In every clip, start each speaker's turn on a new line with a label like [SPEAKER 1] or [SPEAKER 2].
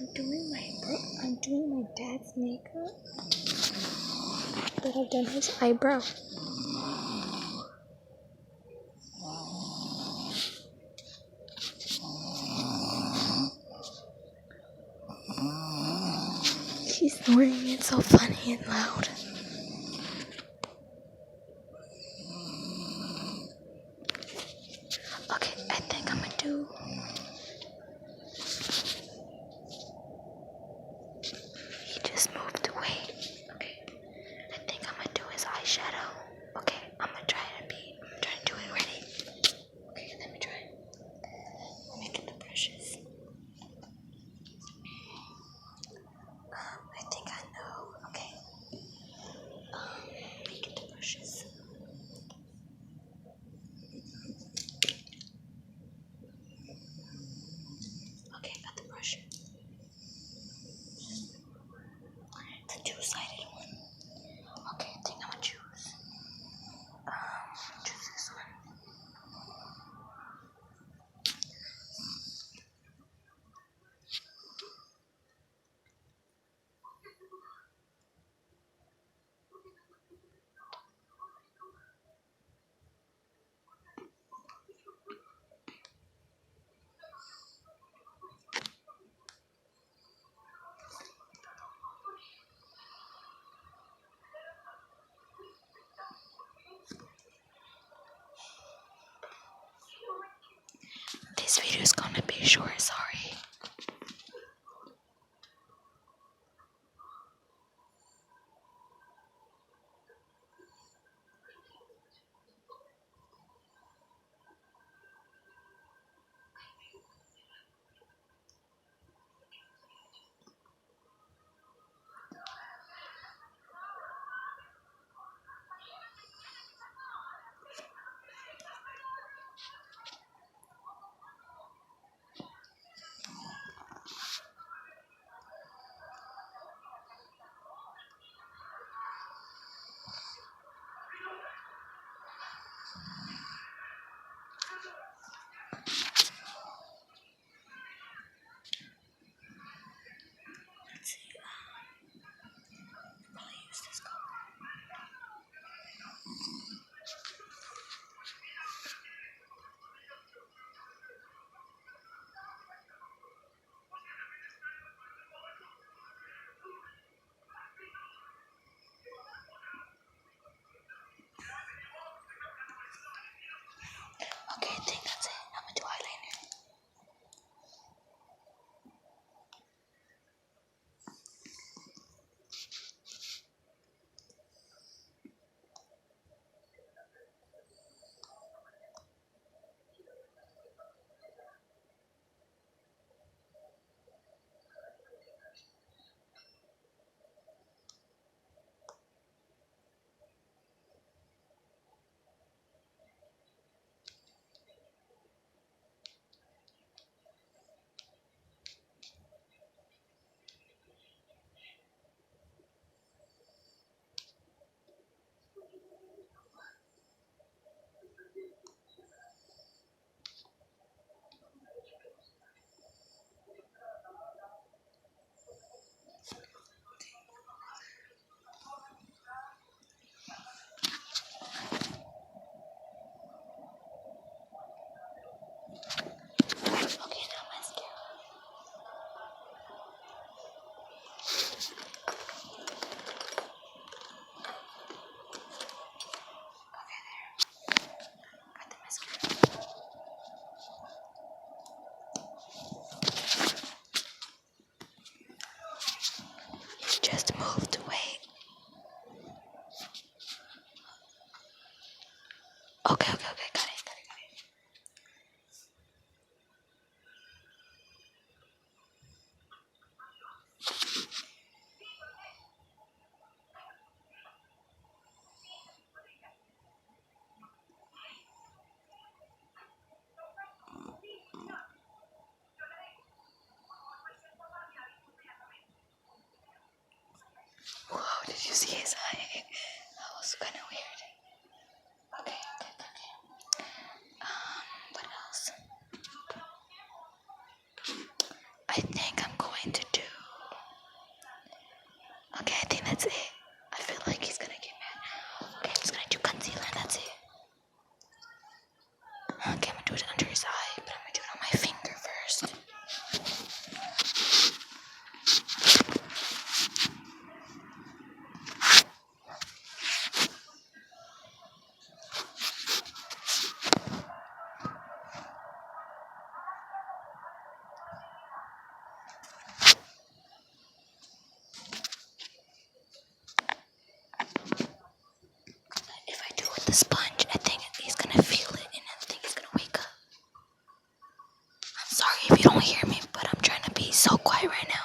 [SPEAKER 1] I'm doing my dad's makeup, but I've done his eyebrow. She's snoring. It's so funny and loud. Okay, I think I'm gonna do. He just moved away. Okay, I think I'm gonna do his eyeshadow. Okay, I'm gonna try to do it ready. Okay, let me try. Let me get the brushes. I think I know. Okay. Let me get the brushes. Okay, got the brush. It's a two-sided one. Okay, I think I'm gonna choose this one. This video is gonna be short, sorry. Let's see. I'll use this color. Okay, I think that's it. I'm gonna do eyeliner. Okay, now mascara. Okay, there. Got the mascara. He just moved away. Okay, got it. Whoa, did you see his eye? That was kind of weird. Okay. What else? I think I'm going to do hear me, but I'm trying to be so quiet right now.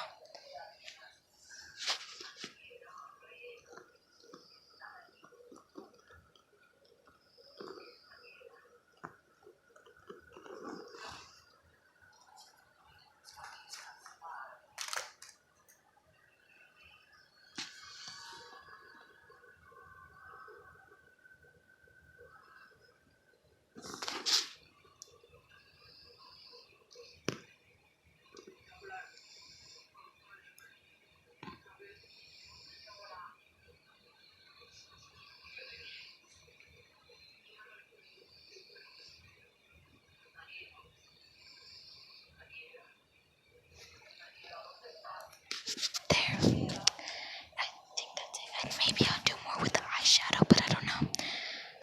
[SPEAKER 1] There. I think that's it. And maybe I'll do more with the eyeshadow, but I don't know.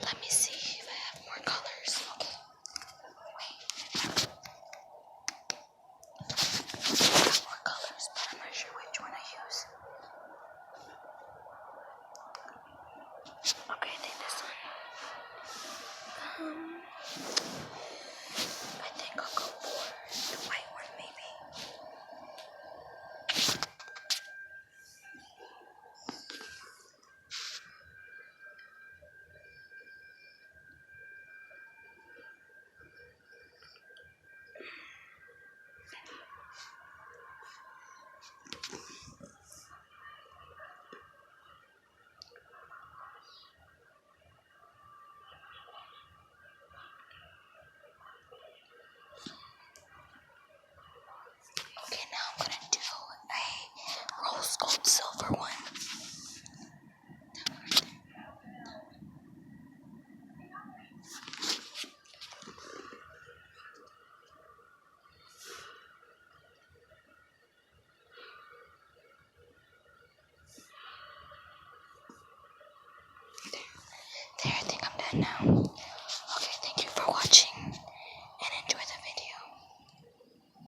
[SPEAKER 1] Let me see if I have more colors. Okay. Wait. I got more colors, but I'm not sure which one I use. Okay, I think this one. I think I'll go for the white one, maybe. Okay, now I'm gonna do a rose gold silver one. There, I think I'm done now.